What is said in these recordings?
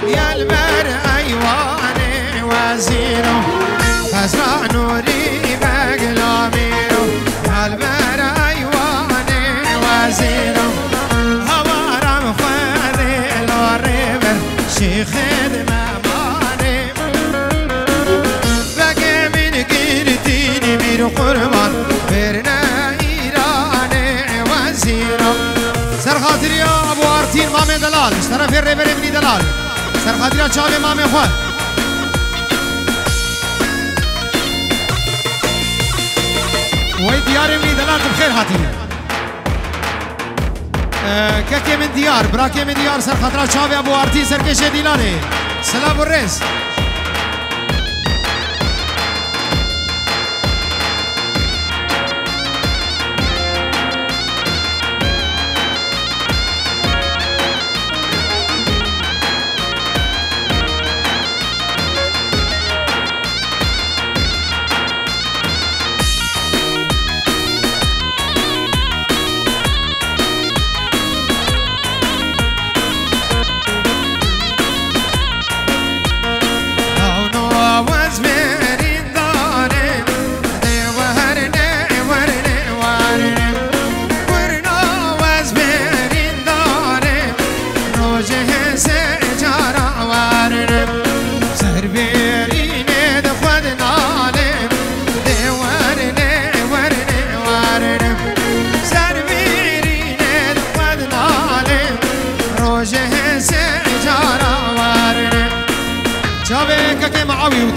يا المر أيواني وزينه فزرع نوري بقلامينه يا المر أيواني وزينه هوارم خذي الوريبر شيخ ماماني بقى من قيرتيني مير قربان برنا إيراني وزينه سرخاطر يا أبو أرتين مامي دلال اشترف الريبر ابني دلال سرخاطر يا شابي مامي خوان وي ديار ابني دلال بخير هاتي كاكي من ديار براكي من ديار سرخاطر يا شابي أبو أرتين سركشي ديلاني سلام الرئيس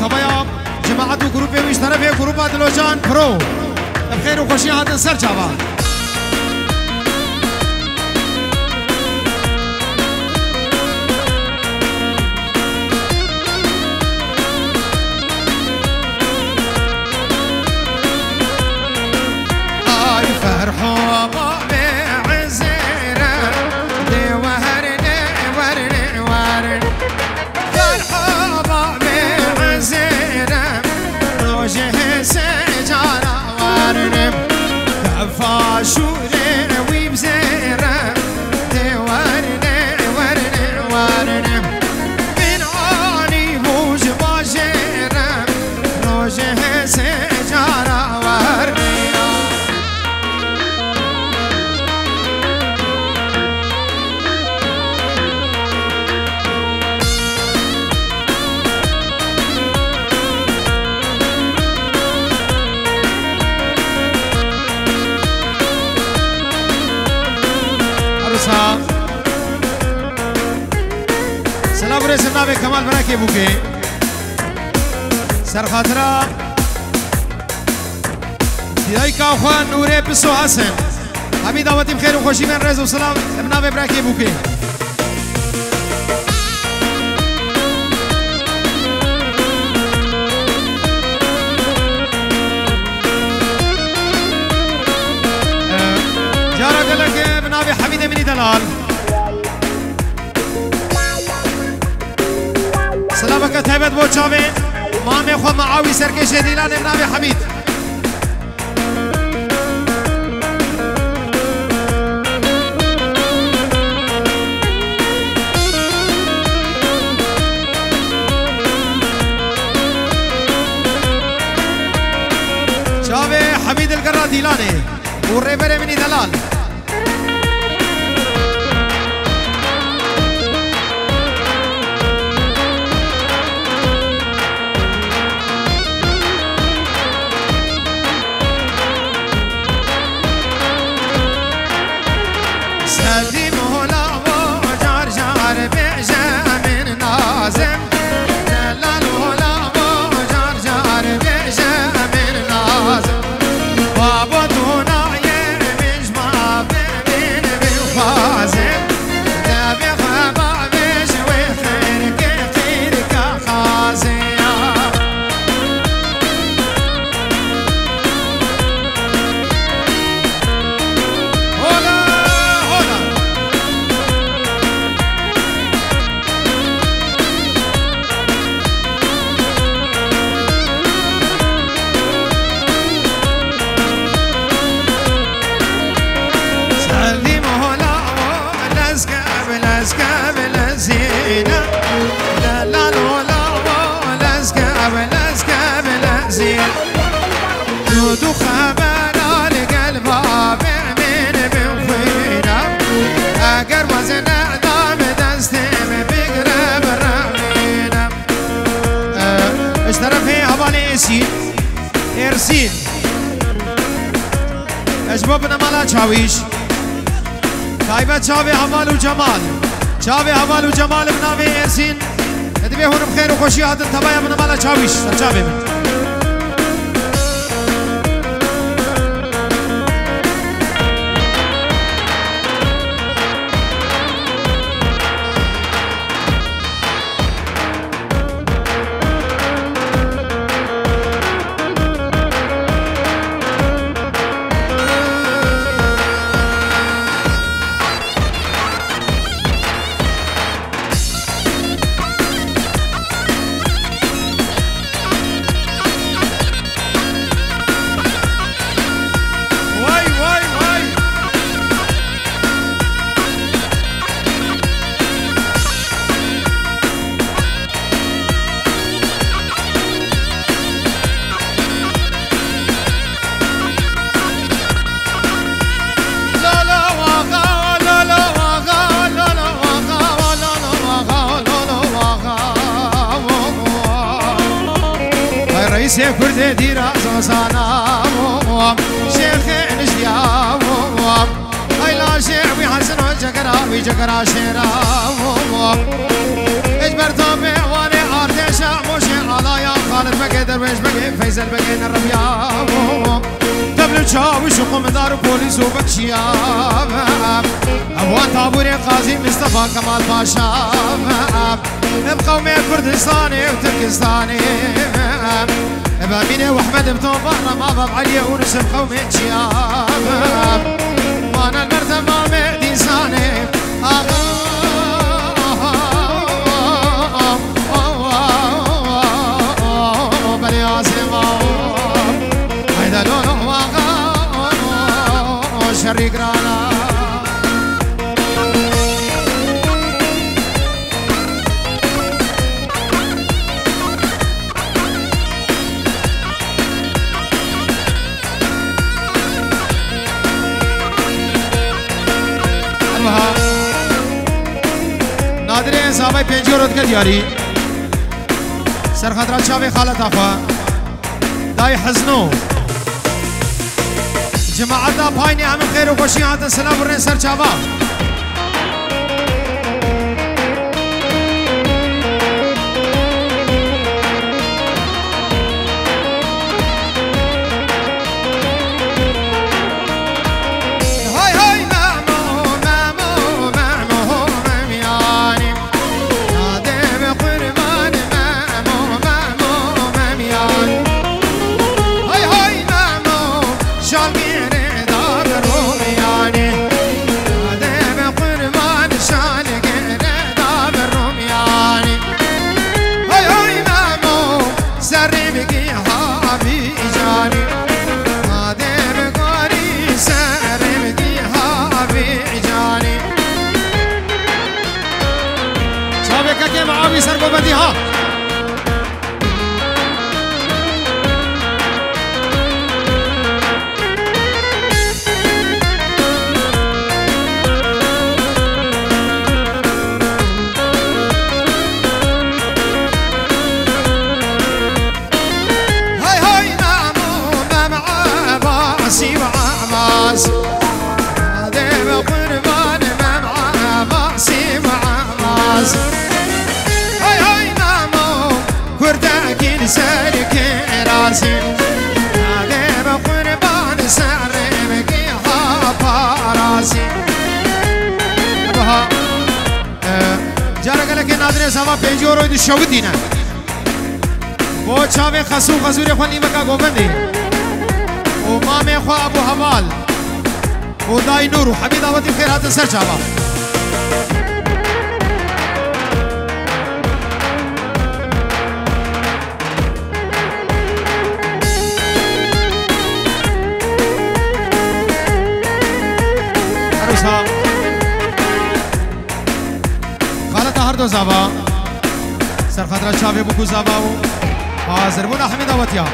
وطبيا جماعة جروبي واشترفي جروبات لوجان برو بخير وخوشي هذا سر جابا هاي فرحوا بعزيرة دي وهرني ورني ورني فرحوا زينب روجه سجارة وارنب كفاشوري ويبزيرب دي ورنب ورنب ورنب من عاني بوج باجيرب روجه سجارة وارنب سلام رئيس النابي كمال براكي بوكي سر خاطرة دايكا اخوان نوري بسو حسن حميد دعوتي بخير وخوشي من رئيس وسلام النابي براكي بوكي جارة قال لك بنابي حميد مني دلال سلامك تهبت بوچاوي مامي خو معاوي سركش ديلان بنابي حميد شاوي حميد القرا ديلاني والريبر مني دلال إرسين إرسين أجببنا مالا تشاويش تايبة تشاوي هوال وجمال تشاوي هوال وجمال بناوي إرسين ادبي هون بخير وخوشي هاد التبايا من مالا تشاويش تشاوي من رئيسي كرد ديرا زوزانا شيخ نجيا هاي لا شيخ ويحسن وجقرا ويجقرا شيرا اجبر طبع واني ارتشا موشي على يا خالد بقي درويش بقي فيزل بقي نربيا تبلو تشاوش وقوم دار بوليس وبكشيا ابوان طابوري قاضي مصطفى كمال باشا بقومي كردستاني وتركستاني بامينه واحمد بطوبه رمضان علي ونسب قومي شياب وانا المرتبه مهدي ساني بلي عاصمه هيدا لونه واغا شريك رانا نادرين صاحبي بينجورت كدياري سر خطرات شافي خالد أخوة داي حزنو جماعتنا بايني عم خير وخوشي عاد السلام ورين سر شافا معاوي سرقوا بديها هاي هاي نامو ما مع باسي وعباس هذا بقربان ما مع باسي وعباس كرداكين سالك راسي هذا بقربان سارمك حابا راسي ابها جارك لك نادر سوا بيجورو دي شودينا بو چاوي خسو خزوري خوني مكا گوبندي او مامي خو ابو حوال او داي نور حبيب دعوتي خيرات سر چاوا خالد هر دو زابا سر خطرات شاوي بكو زابا حاضر بونا حميد دعوتيا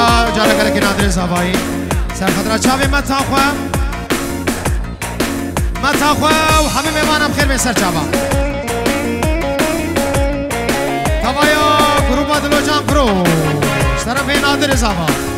خطرة جالك لك نادر زباي سر خطرة شافي ما تاخوا وحميم إيمانا بخير من سر شابا تبايا جروبا دلو جان برو اشترف نادر زباي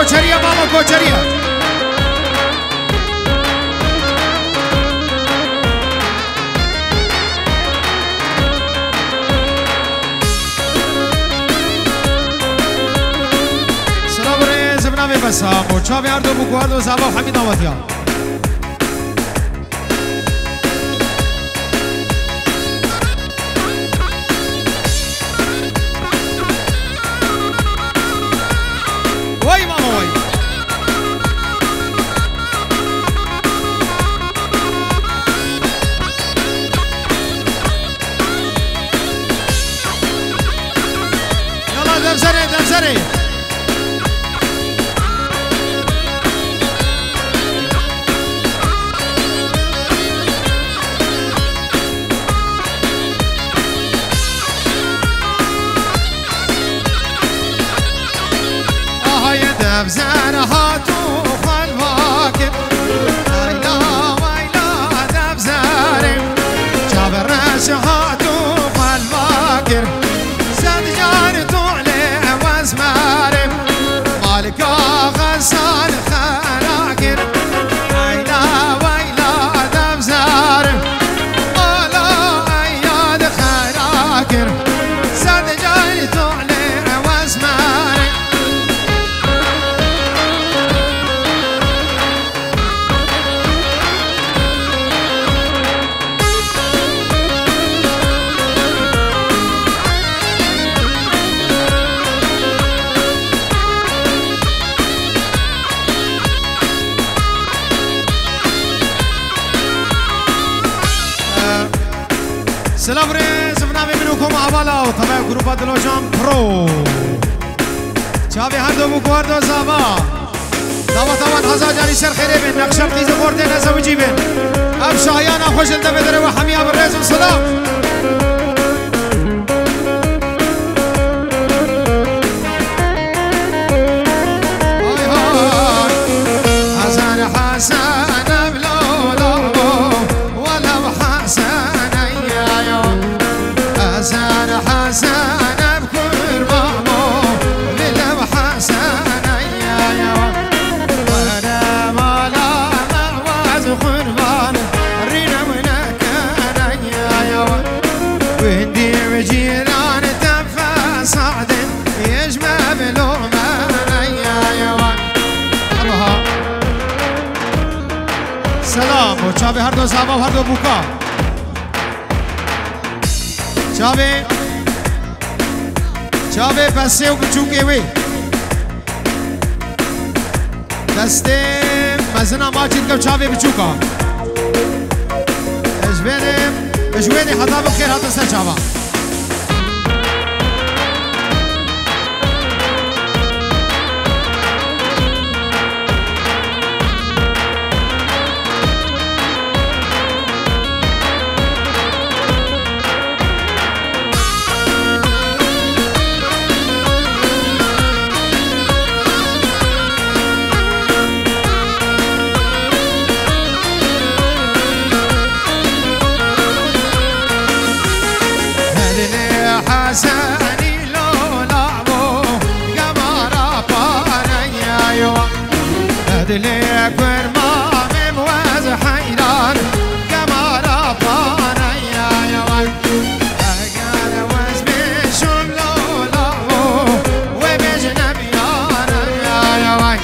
كوچريا ماما كوچريا سلام ري زبنا بسام وچاوي اردو بوكواردو زابا حميد اواتيا سلام ريز بنامي منكم عبالا وطبعا جروبا دلو جان برو شابي هردو بكواردو زابا طبعا هزا جاني سر خيري بين نقشب قيز خوردين ازوجي بين اب شاهيانا خوش انت بدر وحميا بالريز وسلام سلام و چاوی هر دو زابا و هر دو بوکا چاوی بسه و بچوکه وی دسته مزنا ماجد کب چاوی بچوکا اجوینی حدا بخیر حدا سر چاوا دلي كرمام موز حيران كمارا بانا يا وان اگر وز بشم لولا وبجنب يانا يا وان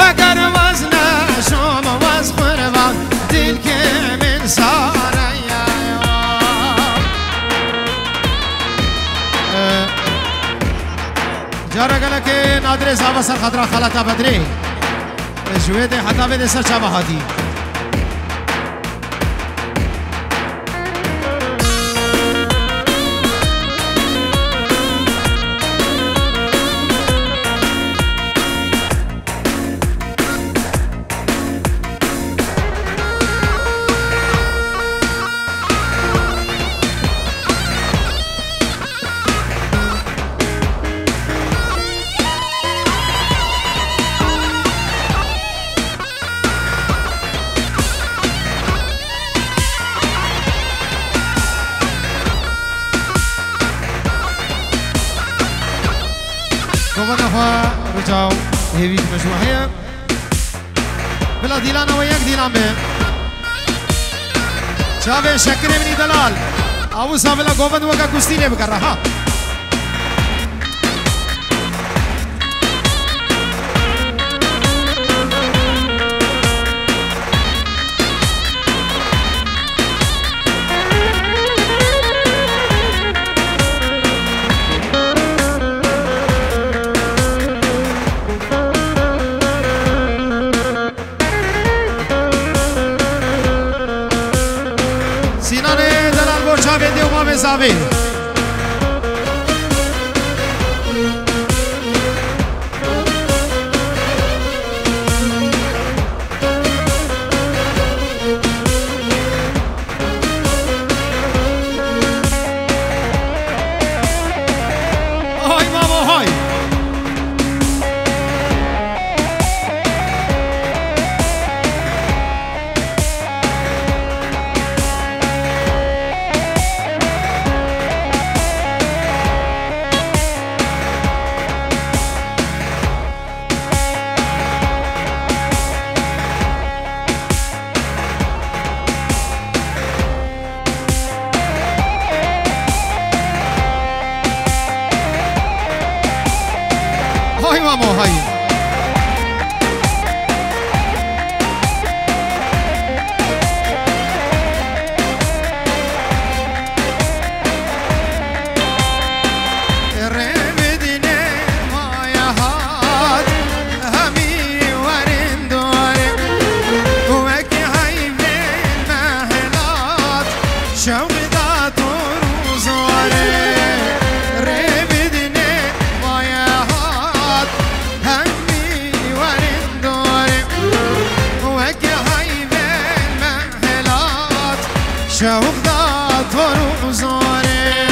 اگر وز نشم وز قربان دل كمن سارا يا وان جارا قالك نادر صاحب سر خطرة خلطة بدري جويدي حتى بدي سر شابه هاتي ونفا رجاو هيويك مجموعية بلا ديلانا وياك ديلان بهم شابه شكري مني دلال او سابلا گوبند وكا كستي لے بکر رہا Sabe Ay mamo hay Ay vamos ahí. شوق داد و زاره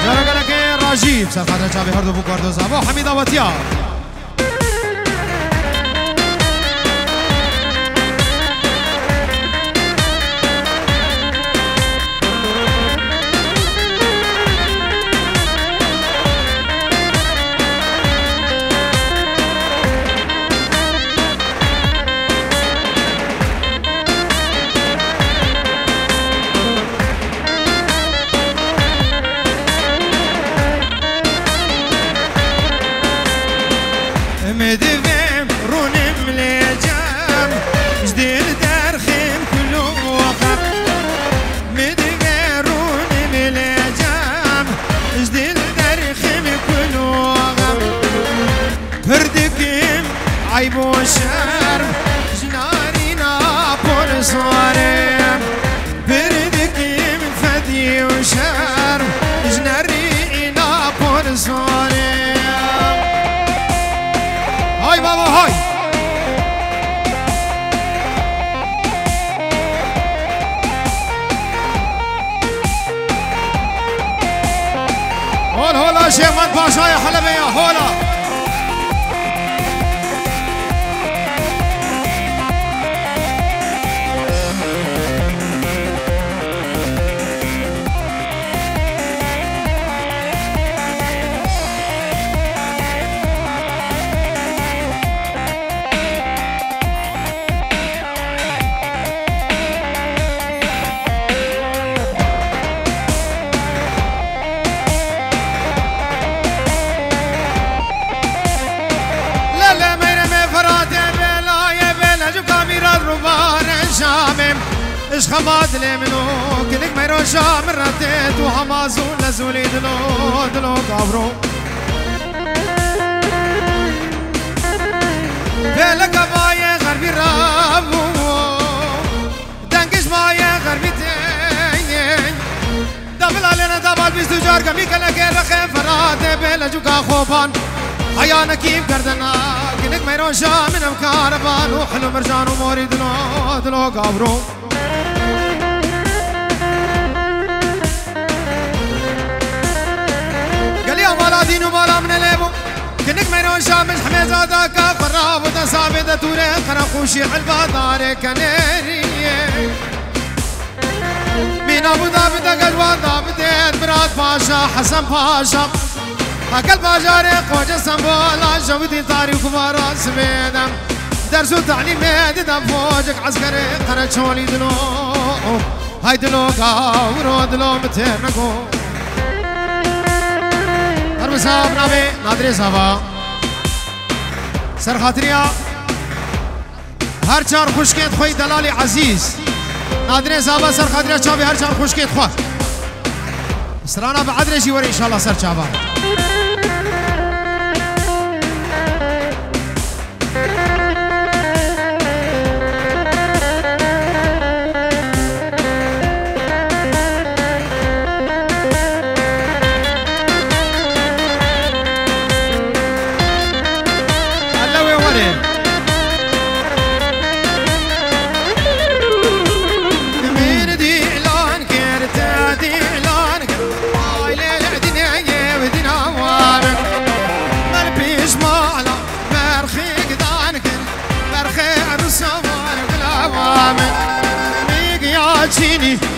جارا گله که راجیب سر خاطر چابه هر دو بکار دو زبا حمید آواتیا مدفم رونم لجام جدير درخم كل وقت مدفم رونم لجام جدير درخم كل وقت بردكم عيب وشرم جنارينا بورصارم بردكم فدي وشرم جنارينا بورصارم Hay baba hay. هولا شيخ باشا يا حلبي يا هولا اش خماد لي منو كلك ما يروشا من رديت وحمازو لزولي دلو دلو قابرو بيلك بايا غربي رابو دنقش بايا غربي تين دبل علينا دبل بيس تجار كمي كلك رخي فراد بيلا جوكا خوبان حيانا كيف كردنا كلك ما يروشا من مكاربان وحلو مرجان وموري دلو دلو قابرو مالا دين ومالا من ليبو كنك ميرون شامل حميزادا كفراب وتصابد توري خرقوشي حلبا داري كنيري من ابو دابد قلبا دابد براد باشا حسن باشا اكل باجاري قوجة سنبولا جودي طاري وكبارا سبيدم درسو تعليمي دم فوجك عسكري قرد شولي دلو هاي دلو قاورو دلو مترنكو صاحب نامه نادری صاحب سر خاطریا هر چار خوشکت خوی دلال عزیز نادری صاحب سر خاطریا چابی هر چار خوشکت خو سرانا بعد رشی ور ان شاء الله سر چابا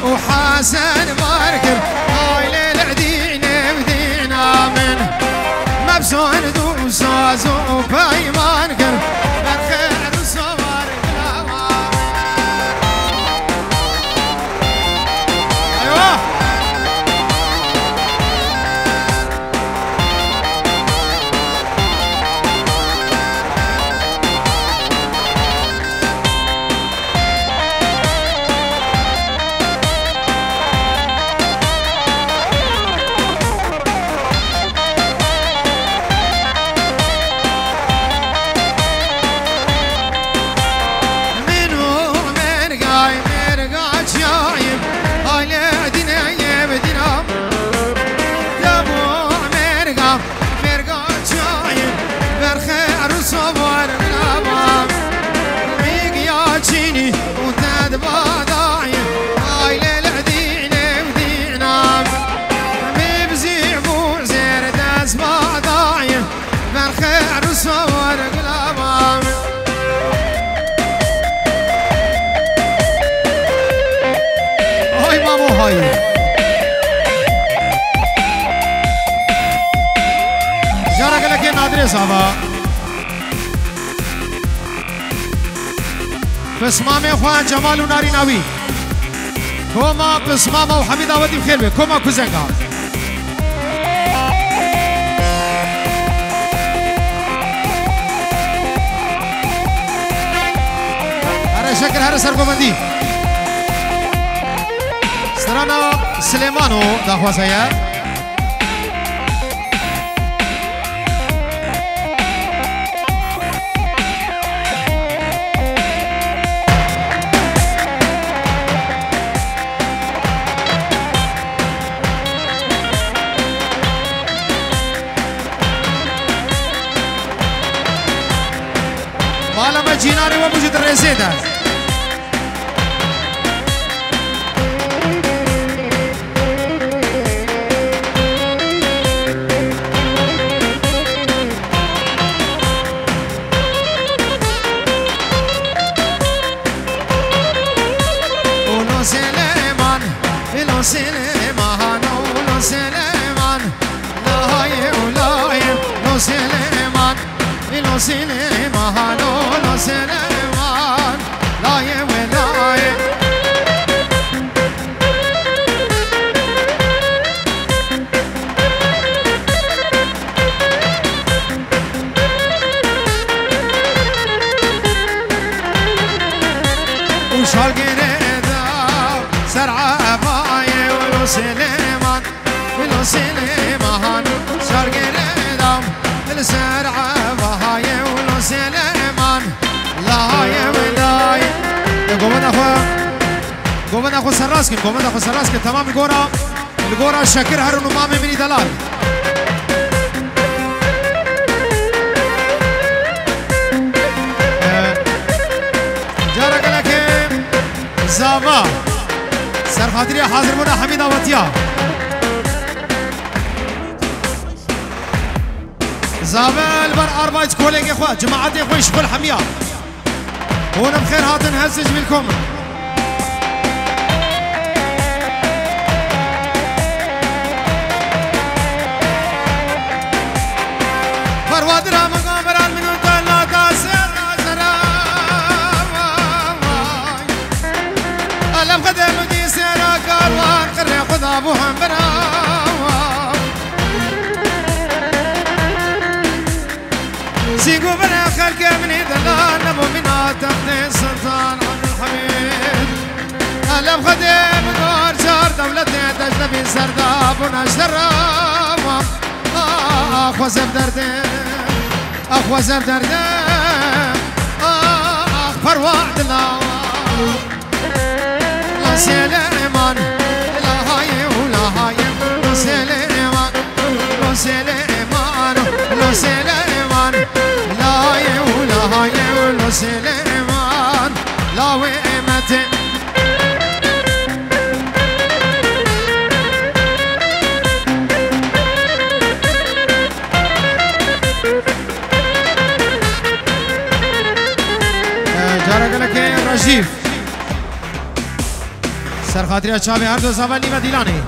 وحسن باركر هاي للعدينا ودينا من مبسون دوساز وبايمانكر بالخير وصور ايوه جارا قال لك نادري صاحب بسمامه خوان جمال وناري ناوي كوما بسمامه وحميد اودي بخير بك كوما كوزنكا هذا شكل هذا سرقومندي سرانا سليمانو داخوا سيا مالا ما جيناري وموجود الرئيسية سليمان لو سليمان لاي ولاي وشال قريدا ولو سليمان شرقنا دام السرعة وهاي ولو سليمان لا يوداي قومنا أخو سراسكن تمام الجورا شاكر هرنو مامي مني دلال جارك لكن زابا سر خاطري حاضر منا حميدة وطيا زابا البر أربعة كوليك إخوة جماعتي إخوة يشبه حمية هنا بخير هاتن هزج بالكم فروادرها مقامران من وطلع تاسر ألم قدم دي سيرا كاروان قرر خذ أبوها براوان سيقو بنا خلق مني دلال نبو منا تقدي السلطان عن الحميد ألم قدم دور جار دولتي تجنبي سرداب ونشرام أخوة زب دردي فرواد الله لا سليمان لا هاي ولا هاي لا سليمان لا سليمان لا سليمان لا هاي ولا هاي ولا سليمان لا ويمتي رجيف سر خاطري چاوي هر دو زاول نیمه دیلانی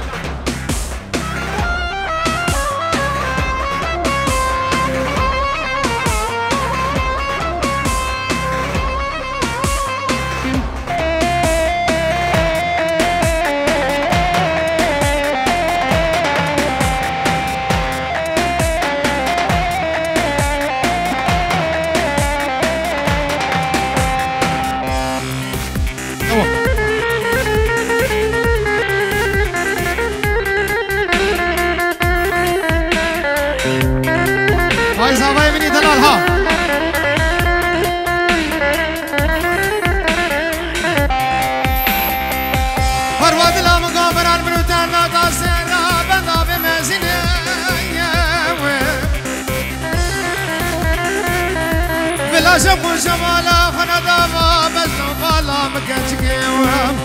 شوفوا شمالا فندابا بس بالا مكتشكيوام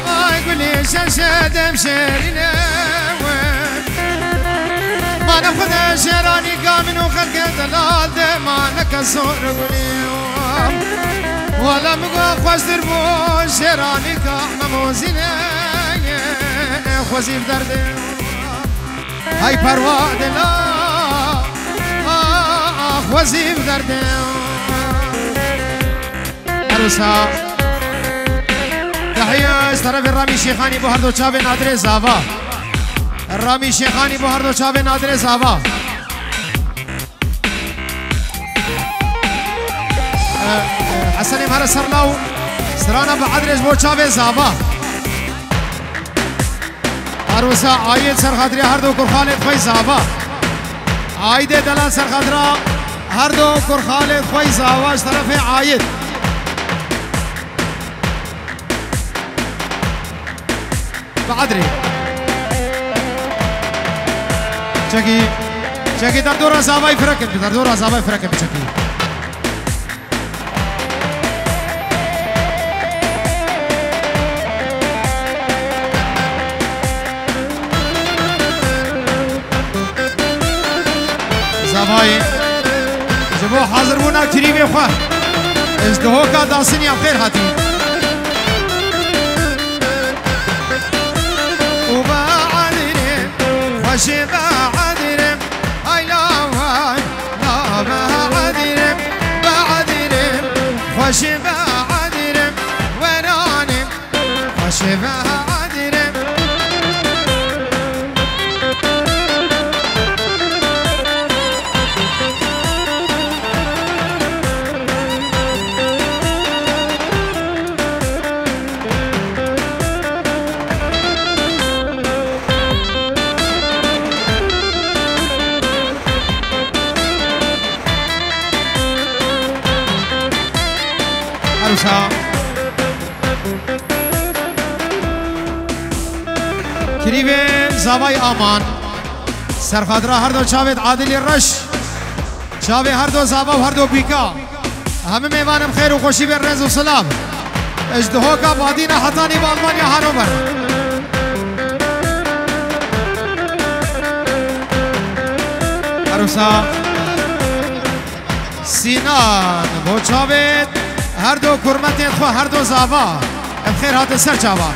ما يقول لي شاشد مشيرين ما ناخذ شيراني كامل وخلق دلال ما نكسر قوليوام ولا مقا خوش دربو شيراني كامل موزين خوزيف دردي هاي پرواد لا وزيف دردي عروسا تحية طرف الرامي شيخاني بو هردو چاوه نادر زاوا الرامي شيخاني بو هردو چاوه نادر زاوا حسن مهر سرلاو سرانا بعدرج بو چاوه زاوا عروسا آيد سر خاطري هردو کرخالت خوي زاوا آيد دلال سر خاطرا هردو کرخالت خوي زاوا طرف آيد بعدري چکی در دورا زاوای فرکن در دورا زاوای فرکن چکی زاوای جبو حاضر بونا کریمی خواه ازدهو کا داسنی هم خیر هاتی خوشي بعذرم هاي لا بعذرم خوشي بعذرم ورانم خوشي بعذرم عروسا کریوه زوای آمان سرخادرا هر دو چاوید عادلی رش چاوی هر دو زاوا و هر دو بیکا همه میوانم خیر و خوشی بر رز و سلام اجدهو کا بادینا حتانی با آلمانیا هانوور عروسا سینان بو چاوید هر دو کرمت خو هر دو زاوا بخیر هات سر چاوا